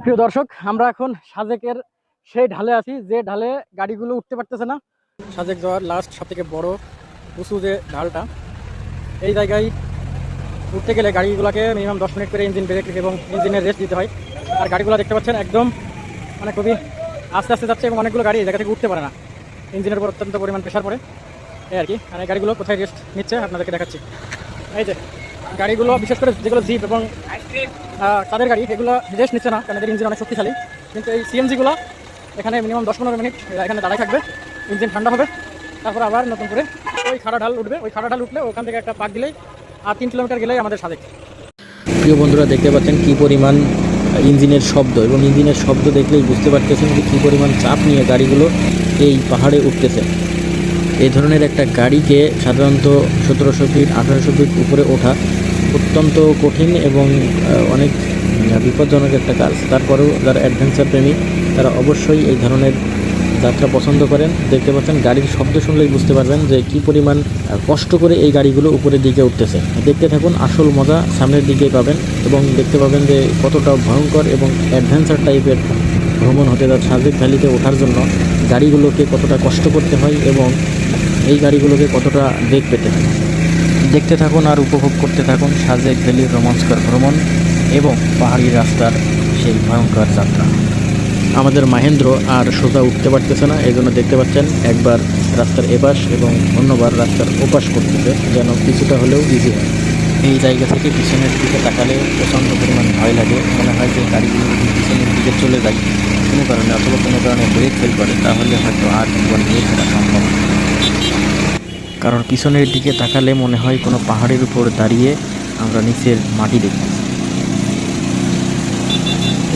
প্রিয় দর্শক, আমরা এখন সাজেকের সেই ঢালে আছি যে ঢালে গাড়িগুলো উঠতে পারতেছে না। সাজেক যাওয়ার লাস্ট সব থেকে বড় উঁচু যে ঢালটা, এই জায়গায় উঠতে গেলে গাড়িগুলোকে মিনিমাম 10 মিনিট করে ইঞ্জিন ব্রেক এবং ইঞ্জিনের রেস্ট দিতে হয়। আর গাড়িগুলো দেখতে পাচ্ছেন একদম মানে খুবই আস্তে আস্তে যাচ্ছে এবং অনেকগুলো গাড়ি এই জায়গা থেকে উঠতে পারে না, ইঞ্জিনের উপর অত্যন্ত পরিমাণ প্রেশার পড়ে। এই আর কি, মানে গাড়িগুলো কোথায় রেস্ট নিচ্ছে আপনাদেরকে দেখাচ্ছি। এই যে গাড়িগুলো, বিশেষ করে যেগুলো জিপ এবং তাদের গাড়ি, এগুলো রেস্ট নিচ্ছে না কারণ এদের ইঞ্জিন অনেক শক্তিশালী। কিন্তু এই সিএনজিগুলো এখানে মিনিমাম 10-15 মিনিট এখানে দাঁড়ায় থাকবে, ইঞ্জিন ঠান্ডা হবে, তারপর আবার নতুন করে ওই খাড়া ঢাল উঠবে। ওই খাড়া ঢাল উঠলে ওখান থেকে একটা পাক দিলেই আর 3 কিলোমিটার গেলেই আমাদের সাজেক। প্রিয় বন্ধুরা, দেখতে পাচ্ছেন কি পরিমাণ ইঞ্জিনের শব্দ, এবং ইঞ্জিনের শব্দ দেখলেই বুঝতে পারতেছেন যে কী পরিমাণ চাপ নিয়ে গাড়িগুলো এই পাহাড়ে উঠতেছে। এই ধরনের একটা গাড়িকে সাধারণত 1700 ফিট 1800 ফিট উপরে ওঠা অত্যন্ত কঠিন এবং অনেক বিপজ্জনক একটা কাজ। তারপরেও যারা অ্যাডভেঞ্চার প্রেমী তারা অবশ্যই এই ধরনের যাত্রা পছন্দ করেন। দেখতে পাচ্ছেন গাড়ির শব্দ শুনলেই বুঝতে পারবেন যে কী পরিমাণ কষ্ট করে এই গাড়িগুলো উপরের দিকে উঠতেছে। দেখতে থাকুন, আসল মজা সামনের দিকেই পাবেন এবং দেখতে পাবেন যে কতটা ভয়ঙ্কর এবং অ্যাডভেঞ্চার টাইপের ভ্রমণ হতে যাচ্ছে। সাজেক ভ্যালিতে ওঠার জন্য গাড়িগুলোকে কতটা কষ্ট করতে হয় এবং এই গাড়িগুলোকে কতটা বেগ পেতে হয়। দেখতে থাকুন আর উপভোগ করতে থাকুন সাজেক ভ্যালির রোমাঞ্চকর ভ্রমণ এবং পাহাড়ি রাস্তার সেই ভয়ঙ্কর যাত্রা। আমাদের মাহেন্দ্র আর সোজা উঠতে পারতেছে না, এই জন্য দেখতে পাচ্ছেন একবার রাস্তার এপাশ এবং অন্যবার রাস্তার ওপাশ করতেছে যেন কিছুটা হলেও ইজি হয়। এই জায়গা থেকে পিছনের দিকে তাকালে প্রচণ্ড পরিমাণ ভয় লাগে। মনে হয় যে গাড়িগুলো যদি পিছনের দিকে চলে যায় কোনো কারণে অথবা কোনো কারণে ব্রেক ফেল করে, তাহলে হয়তো আর জীবন নিয়ে ফেরা সম্ভব। কারণ পিছনের দিকে তাকালে মনে হয় কোনো পাহাড়ের উপর দাঁড়িয়ে আমরা নিচের মাটি দেখতেছি।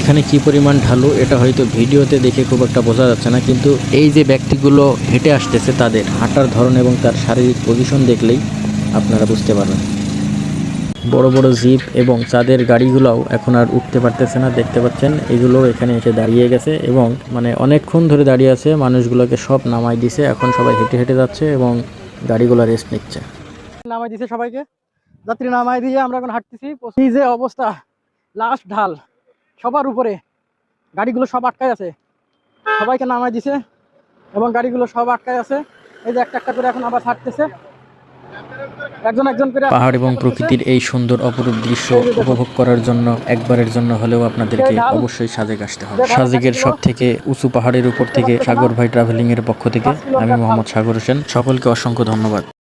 এখানে কি পরিমাণ ঢালু এটা হয়তো ভিডিওতে দেখে খুব একটা বোঝা যাচ্ছে না, কিন্তু এই যে ব্যক্তিগুলো হেঁটে আসতেছে তাদের হাঁটার ধরন এবং তার শারীরিক পজিশন দেখলেই আপনারা বুঝতে পারবেন। বড় বড় জিপ এবং চাঁদের গাড়িগুলোও এখন আর উঠতে পারতেছে না। দেখতে পাচ্ছেন এগুলো এখানে এসে দাঁড়িয়ে গেছে এবং মানে অনেকক্ষণ ধরে দাঁড়িয়ে আছে। মানুষগুলোকে সব নামাই দিছে, এখন সবাই হেঁটে হেঁটে যাচ্ছে এবং গাড়িগুলো রেস্ট নিচ্ছে। নামাই দিছে সবাইকে, যাত্রী নামাই দিয়ে আমরা এখন হাঁটতেছি। এই যে অবস্থা, লাস্ট ঢাল, সবার উপরে গাড়িগুলো সব আটকায় আছে, সবাইকে নামাই দিছে এবং গাড়িগুলো সব আটকায় আছে। এই যে একটা একটা করে এখন আবার ছাড়তেছে, একজন একজন করে। পাহাড় এবং প্রকৃতির এই সুন্দর অপরূপ দৃশ্য উপভোগ করার জন্য একবারের জন্য হলেও আপনাদেরকে অবশ্যই সাজেক আসতে হবে। সাজেকের সব থেকে উঁচু পাহাড়ের উপর থেকে সাগর ভাই ট্রাভেলিং এর পক্ষ থেকে আমি মোহাম্মদ সাগর হোসেন, সকলকে অসংখ্য ধন্যবাদ।